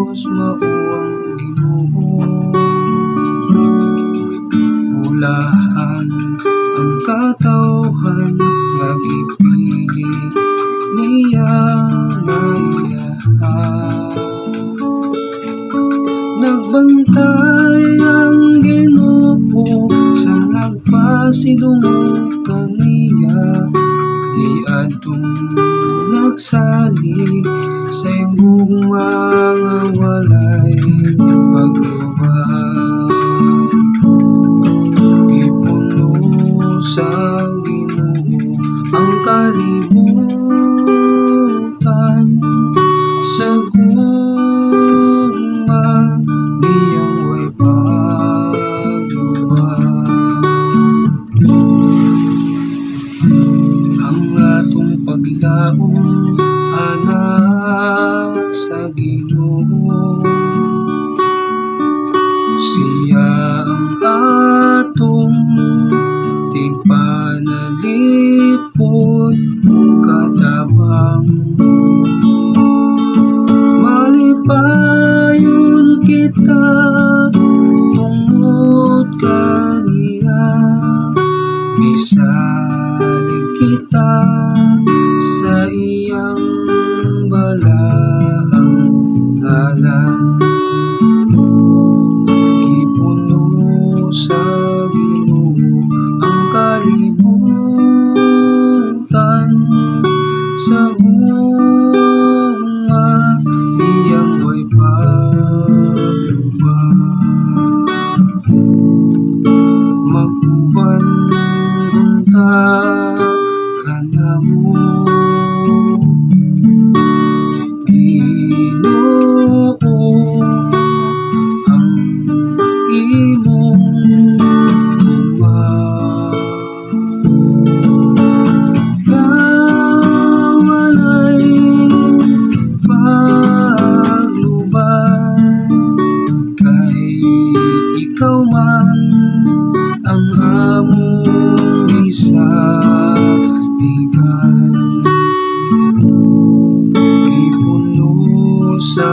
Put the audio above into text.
Diyos mao ang Ginoo. Ulahan ang katawhan nga gipili niya nga iyahan. Nagbantay ang Ginoo sa nagpasidungog kaniya, niadtong nagsalig sa bunga nga walay paglubad. Ipuno sa Ginoo ang kalibutan, sa gugma niyang way paglubad. Ang atong paglaom anak sa Ginoo, siya ang atong tigpanalipod katabang. Malipayon kita tungod kaniya, misalig kita sa iyang balaang ngalan. Ipuno sa Ginoo ang kalibutan, sa bunga niyang way paglubad. Mag-uban runta kanamo, Ginoo ang imong tugma. Walay paglubad, kay ikaw man ang among isaligan. Ipuno sa